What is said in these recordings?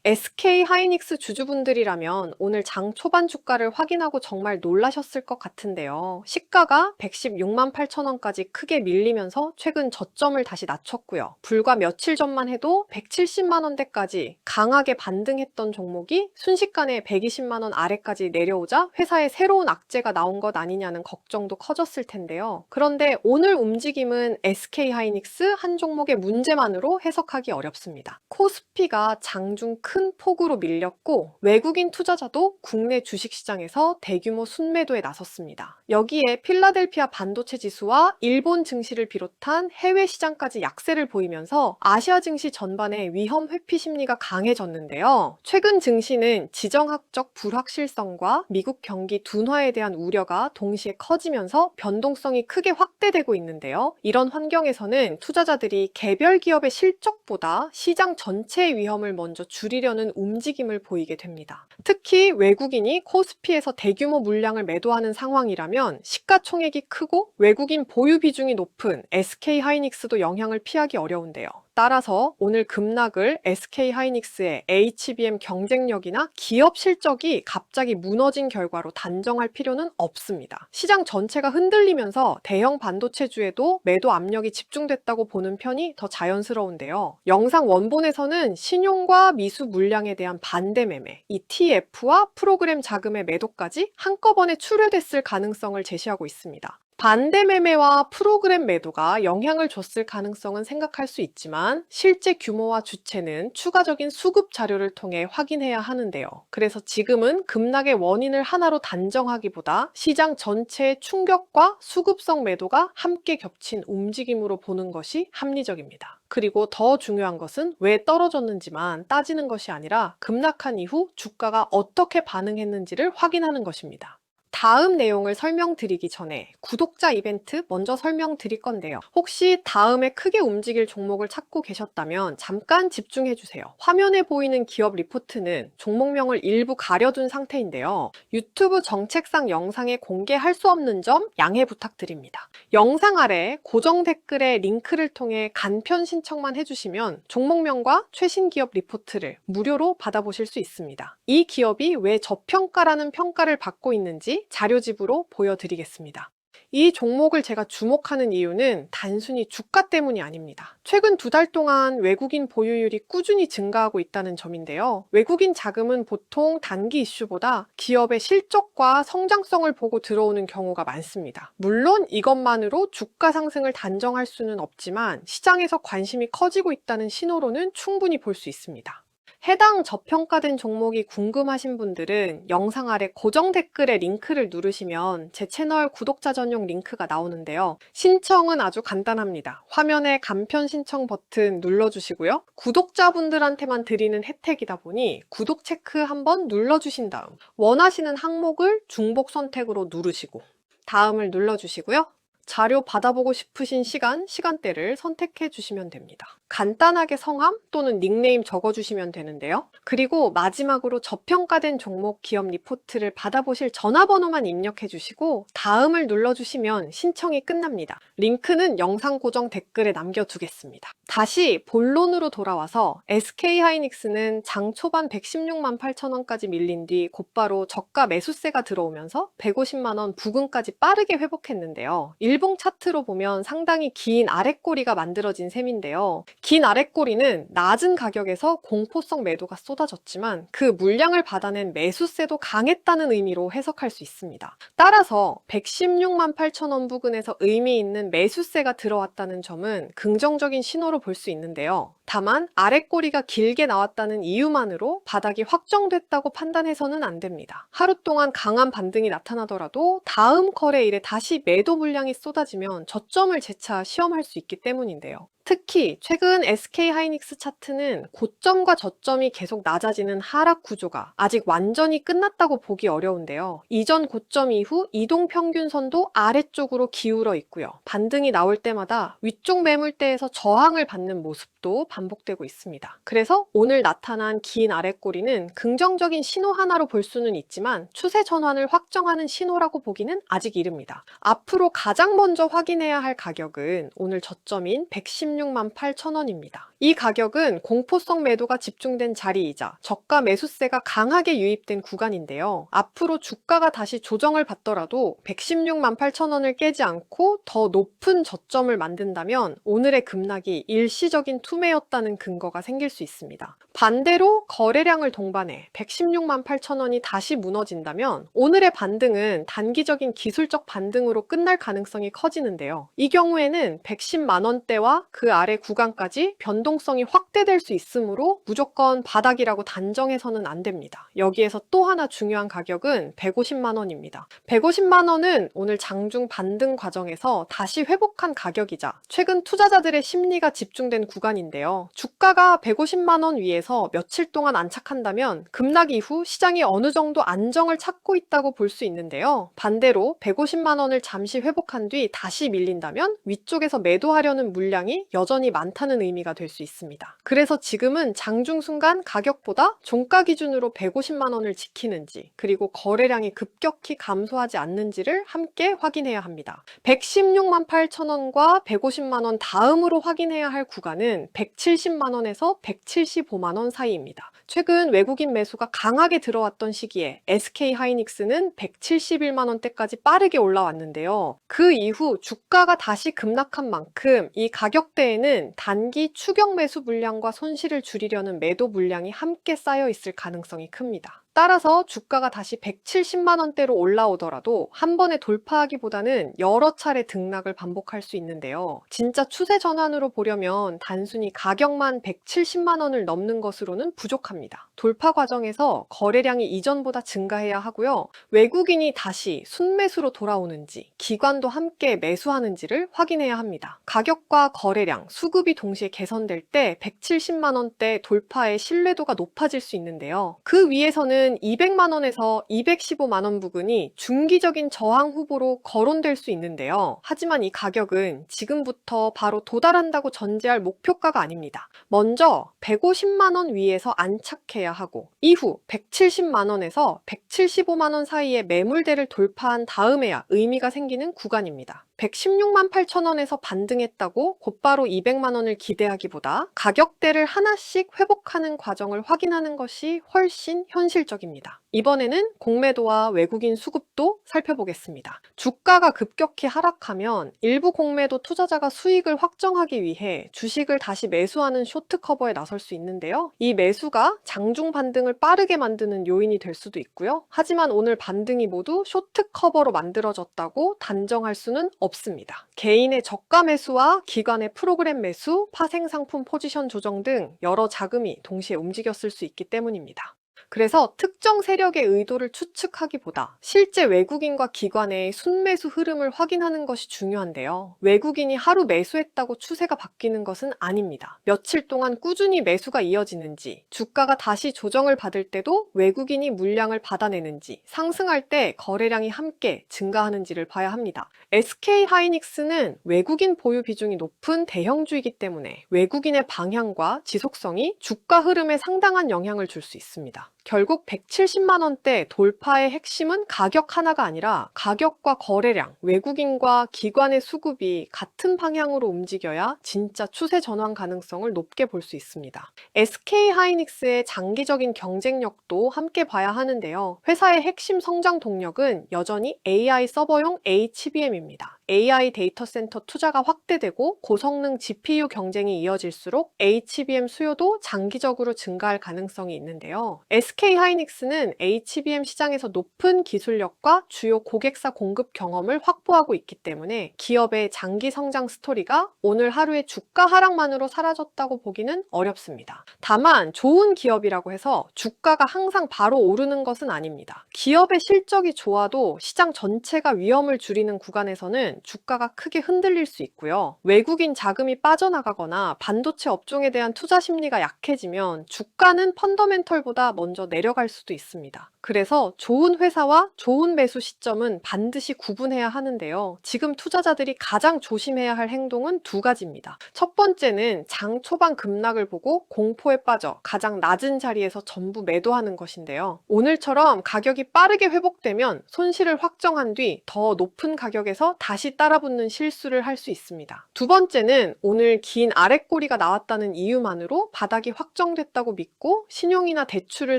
SK 하이닉스 주주분들이라면 오늘 장 초반 주가를 확인하고 정말 놀라셨을 것 같은데요. 시가가 116만 8천 원까지 크게 밀리면서 최근 저점을 다시 낮췄고요. 불과 며칠 전만 해도 170만 원대까지 강하게 반등했던 종목이 순식간에 120만 원 아래까지 내려오자 회사에 새로운 악재가 나온 것 아니냐는 걱정도 커졌을 텐데요. 그런데 오늘 움직임은 SK하이닉스 한 종목의 문제만으로 해석하기 어렵습니다. 코스피가 장중 큰 폭으로 밀렸고 외국인 투자자도 국내 주식시장에서 대규모 순매도에 나섰습니다. 여기에 필라델피아 반도체 지수와 일본 증시를 비롯한 해외 시장까지 약세를 보이면서 아시아 증시 전반에 위험 회피 심리가 강해졌는데요. 최근 증시는 지정학적 불확실성과 미국 경기 둔화에 대한 우려가 동시에 커지면서 변동성이 크게 확대되고 있는데요. 이런 환경에서는 투자자들이 개별 기업의 실적보다 시장 전체의 위험을 먼저 줄이려는 움직임을 보이게 됩니다. 특히 외국인이 코스피에서 대규모 물량을 매도하는 상황이라면 시가총액이 크고 외국인 보유 비중이 높은 SK하이닉스도 영향을 피하기 어려운데요. 따라서 오늘 급락을 SK하이닉스의 HBM 경쟁력이나 기업 실적이 갑자기 무너진 결과로 단정할 필요는 없습니다. 시장 전체가 흔들리면서 대형 반도체주에도 매도 압력이 집중됐다고 보는 편이 더 자연스러운데요. 영상 원본에서는 신용과 미수 물량에 대한 반대 매매, ETF와 프로그램 자금의 매도까지 한꺼번에 추려됐을 가능성을 제시하고 있습니다. 반대 매매와 프로그램 매도가 영향을 줬을 가능성은 생각할 수 있지만 실제 규모와 주체는 추가적인 수급 자료를 통해 확인해야 하는데요. 그래서 지금은 급락의 원인을 하나로 단정하기보다 시장 전체의 충격과 수급성 매도가 함께 겹친 움직임으로 보는 것이 합리적입니다. 그리고 더 중요한 것은 왜 떨어졌는지만 따지는 것이 아니라 급락한 이후 주가가 어떻게 반응했는지를 확인하는 것입니다. 다음 내용을 설명드리기 전에 구독자 이벤트 먼저 설명드릴 건데요. 혹시 다음에 크게 움직일 종목을 찾고 계셨다면 잠깐 집중해 주세요. 화면에 보이는 기업 리포트는 종목명을 일부 가려둔 상태인데요. 유튜브 정책상 영상에 공개할 수 없는 점 양해 부탁드립니다. 영상 아래 고정 댓글에 링크를 통해 간편 신청만 해주시면 종목명과 최신 기업 리포트를 무료로 받아보실 수 있습니다. 이 기업이 왜 저평가라는 평가를 받고 있는지 자료집으로 보여드리겠습니다. 이 종목을 제가 주목하는 이유는 단순히 주가 때문이 아닙니다. 최근 2달 동안 외국인 보유율이 꾸준히 증가하고 있다는 점인데요. 외국인 자금은 보통 단기 이슈보다 기업의 실적과 성장성을 보고 들어오는 경우가 많습니다. 물론 이것만으로 주가 상승을 단정할 수는 없지만 시장에서 관심이 커지고 있다는 신호로는 충분히 볼 수 있습니다. 해당 저평가된 종목이 궁금하신 분들은 영상 아래 고정 댓글에 링크를 누르시면 제 채널 구독자 전용 링크가 나오는데요. 신청은 아주 간단합니다. 화면에 간편 신청 버튼 눌러주시고요. 구독자분들한테만 드리는 혜택이다 보니 구독 체크 한번 눌러주신 다음 원하시는 항목을 중복 선택으로 누르시고 다음을 눌러주시고요. 자료 받아보고 싶으신 시간대를 선택해 주시면 됩니다. 간단하게 성함 또는 닉네임 적어주시면 되는데요. 그리고 마지막으로 저평가된 종목 기업 리포트를 받아보실 전화번호만 입력해 주시고 다음을 눌러주시면 신청이 끝납니다. 링크는 영상 고정 댓글에 남겨두겠습니다. 다시 본론으로 돌아와서 SK하이닉스는 장 초반 116만 8천 원까지 밀린 뒤 곧바로 저가 매수세가 들어오면서 150만 원 부근까지 빠르게 회복했는데요. 일봉 차트로 보면 상당히 긴 아랫꼬리가 만들어진 셈인데요. 긴 아랫꼬리는 낮은 가격에서 공포성 매도가 쏟아졌지만 그 물량을 받아낸 매수세도 강했다는 의미로 해석할 수 있습니다. 따라서 116만 8천 원 부근에서 의미 있는 매수세가 들어왔다는 점은 긍정적인 신호로 볼 수 있는데요. 다만 아랫꼬리가 길게 나왔다는 이유만으로 바닥이 확정됐다고 판단해서는 안 됩니다. 하루 동안 강한 반등이 나타나더라도 다음 거래일에 다시 매도 물량이 쏟아지면 저점을 재차 시험할 수 있기 때문인데요. 특히 최근 SK하이닉스 차트는 고점과 저점이 계속 낮아지는 하락 구조가 아직 완전히 끝났다고 보기 어려운데요. 이전 고점 이후 이동평균선도 아래쪽으로 기울어 있고요. 반등이 나올 때마다 위쪽 매물대에서 저항을 받는 모습도 반복되고 있습니다. 그래서 오늘 나타난 긴 아랫꼬리는 긍정적인 신호 하나로 볼 수는 있지만 추세 전환을 확정하는 신호라고 보기는 아직 이릅니다. 앞으로 가장 먼저 확인해야 할 가격은 오늘 저점인 116만 8천 원입니다. 이 가격은 공포성 매도가 집중된 자리이자 저가 매수세가 강하게 유입된 구간인데요. 앞으로 주가가 다시 조정을 받더라도 116만 8천 원을 깨지 않고 더 높은 저점을 만든다면 오늘의 급락이 일시적인 투매였다는 근거가 생길 수 있습니다. 반대로 거래량을 동반해 116만 8천 원이 다시 무너진다면 오늘의 반등은 단기적인 기술적 반등으로 끝날 가능성이 커지는데요. 이 경우에는 110만 원대와 그 아래 구간까지 변동성이 확대될 수 있으므로 무조건 바닥이라고 단정해서는 안 됩니다. 여기에서 또 하나 중요한 가격은 150만 원입니다. 150만 원은 오늘 장중 반등 과정에서 다시 회복한 가격이자 최근 투자자들의 심리가 집중된 구간인데요. 주가가 150만 원 위에서 며칠 동안 안착한다면 급락 이후 시장이 어느 정도 안정을 찾고 있다고 볼 수 있는데요. 반대로 150만 원을 잠시 회복한 뒤 다시 밀린다면 위쪽에서 매도하려는 물량이 여전히 많다는 의미가 될 수 있습니다. 그래서 지금은 장중 순간 가격보다 종가 기준으로 150만 원을 지키는지 그리고 거래량이 급격히 감소하지 않는지를 함께 확인해야 합니다. 116만 8천 원과 150만 원 다음으로 확인해야 할 구간은 170만 원에서 175만 원 사이입니다. 최근 외국인 매수가 강하게 들어왔던 시기에 SK 하이닉스는 171만 원대까지 빠르게 올라왔는데요. 그 이후 주가가 다시 급락한 만큼 이 가격대에는 단기 추격 매수 물량과 손실을 줄이려는 매도 물량이 함께 쌓여 있을 가능성이 큽니다. 따라서 주가가 다시 170만 원대로 올라오더라도 한 번에 돌파하기보다는 여러 차례 등락을 반복할 수 있는데요. 진짜 추세 전환으로 보려면 단순히 가격만 170만 원을 넘는 것으로는 부족합니다. 돌파 과정에서 거래량이 이전보다 증가해야 하고요. 외국인이 다시 순매수로 돌아오는지 기관도 함께 매수하는지를 확인해야 합니다. 가격과 거래량, 수급이 동시에 개선될 때 170만 원대 돌파의 신뢰도가 높아질 수 있는데요. 그 위에서는 200만 원에서 215만 원 부근이 중기적인 저항 후보로 거론될 수 있는데요. 하지만 이 가격은 지금부터 바로 도달한다고 전제할 목표가가 아닙니다. 먼저 150만 원 위에서 안착해야 하고 이후 170만 원에서 175만 원 사이의 매물대를 돌파한 다음에야 의미가 생기는 구간입니다. 116만 8천 원에서 반등했다고 곧바로 200만 원을 기대하기보다 가격대를 하나씩 회복하는 과정을 확인하는 것이 훨씬 현실적입니다. 이번에는 공매도와 외국인 수급도 살펴보겠습니다. 주가가 급격히 하락하면 일부 공매도 투자자가 수익을 확정하기 위해 주식을 다시 매수하는 쇼트 커버에 나설 수 있는데요. 이 매수가 장중 반등을 빠르게 만드는 요인이 될 수도 있고요. 하지만 오늘 반등이 모두 쇼트 커버로 만들어졌다고 단정할 수는 없습니다. 개인의 저가 매수와 기관의 프로그램 매수, 파생 상품 포지션 조정 등 여러 자금이 동시에 움직였을 수 있기 때문입니다. 그래서 특정 세력의 의도를 추측하기보다 실제 외국인과 기관의 순매수 흐름을 확인하는 것이 중요한데요. 외국인이 하루 매수했다고 추세가 바뀌는 것은 아닙니다. 며칠 동안 꾸준히 매수가 이어지는지, 주가가 다시 조정을 받을 때도 외국인이 물량을 받아내는지, 상승할 때 거래량이 함께 증가하는지를 봐야 합니다. SK 하이닉스는 외국인 보유 비중이 높은 대형주이기 때문에 외국인의 방향과 지속성이 주가 흐름에 상당한 영향을 줄 수 있습니다. 결국 170만 원대 돌파의 핵심은 가격 하나가 아니라 가격과 거래량, 외국인과 기관의 수급이 같은 방향으로 움직여야 진짜 추세 전환 가능성을 높게 볼 수 있습니다. SK 하이닉스의 장기적인 경쟁력도 함께 봐야 하는데요. 회사의 핵심 성장 동력은 여전히 AI 서버용 HBM입니다. AI 데이터 센터 투자가 확대되고 고성능 GPU 경쟁이 이어질수록 HBM 수요도 장기적으로 증가할 가능성이 있는데요. SK 하이닉스는 HBM 시장에서 높은 기술력과 주요 고객사 공급 경험을 확보하고 있기 때문에 기업의 장기 성장 스토리가 오늘 하루의 주가 하락만으로 사라졌다고 보기는 어렵습니다. 다만 좋은 기업이라고 해서 주가가 항상 바로 오르는 것은 아닙니다. 기업의 실적이 좋아도 시장 전체가 위험을 줄이는 구간에서는 주가가 크게 흔들릴 수 있고요. 외국인 자금이 빠져나가거나 반도체 업종에 대한 투자 심리가 약해지면 주가는 펀더멘털보다 먼저 먼저 내려갈 수도 있습니다. 그래서 좋은 회사와 좋은 매수 시점은 반드시 구분해야 하는데요. 지금 투자자들이 가장 조심해야 할 행동은 두 가지입니다. 첫 번째는 장 초반 급락을 보고 공포에 빠져 가장 낮은 자리에서 전부 매도하는 것인데요. 오늘처럼 가격이 빠르게 회복되면 손실을 확정한 뒤 더 높은 가격에서 다시 따라붙는 실수를 할 수 있습니다. 두 번째는 오늘 긴 아랫꼬리가 나왔다는 이유만으로 바닥이 확정됐다고 믿고 신용이나 대출을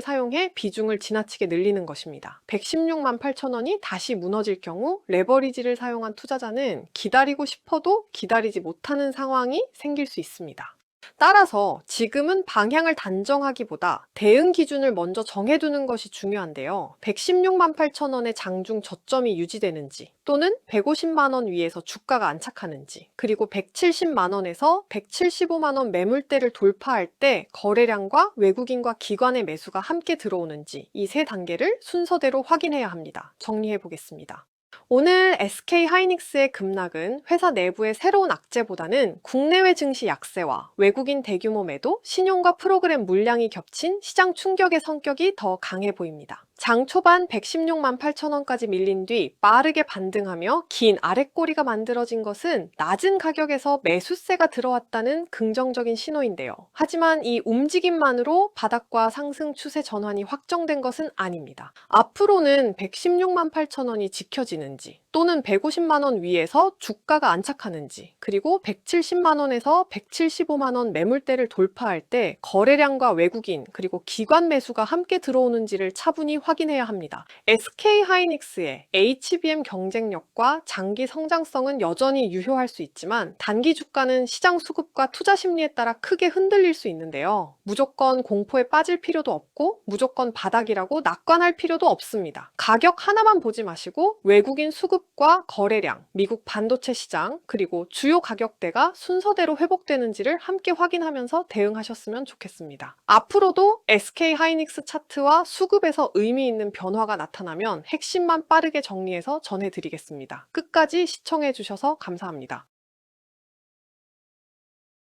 사용해 비중을 지나치게 늘리는 것입니다. 116만 8천 원이 다시 무너질 경우 레버리지를 사용한 투자자는 기다리고 싶어도 기다리지 못하는 상황이 생길 수 있습니다. 따라서 지금은 방향을 단정하기보다 대응 기준을 먼저 정해두는 것이 중요한데요. 116만 8천 원의 장중 저점이 유지되는지 또는 150만 원 위에서 주가가 안착하는지 그리고 170만 원에서 175만 원 매물대를 돌파할 때 거래량과 외국인과 기관의 매수가 함께 들어오는지 이 세 단계를 순서대로 확인해야 합니다. 정리해 보겠습니다. 오늘 SK하이닉스의 급락은 회사 내부의 새로운 악재보다는 국내외 증시 약세와 외국인 대규모 매도, 신용과 프로그램 물량이 겹친 시장 충격의 성격이 더 강해 보입니다. 장 초반 116만 8천 원까지 밀린 뒤 빠르게 반등하며 긴 아랫꼬리가 만들어진 것은 낮은 가격에서 매수세가 들어왔다는 긍정적인 신호인데요. 하지만 이 움직임만으로 바닥과 상승 추세 전환이 확정된 것은 아닙니다. 앞으로는 116만 8천 원이 지켜지는지 또는 150만 원 위에서 주가가 안착하는지 그리고 170만 원에서 175만 원 매물대를 돌파할 때 거래량과 외국인 그리고 기관 매수가 함께 들어오는지를 차분히 확인해야 합니다. SK하이닉스의 HBM 경쟁력과 장기 성장성은 여전히 유효할 수 있지만 단기 주가는 시장 수급과 투자 심리에 따라 크게 흔들릴 수 있는데요. 무조건 공포에 빠질 필요도 없고 무조건 바닥이라고 낙관할 필요도 없습니다. 가격 하나만 보지 마시고 외국인 수급과 거래량, 미국 반도체 시장, 그리고 주요 가격대가 순서대로 회복되는지를 함께 확인하면서 대응하셨으면 좋겠습니다. 앞으로도 SK하이닉스 차트와 수급에서 의미 있는 변화가 나타나면 핵심만 빠르게 정리해서 전해드리겠습니다. 끝까지 시청해주셔서 감사합니다.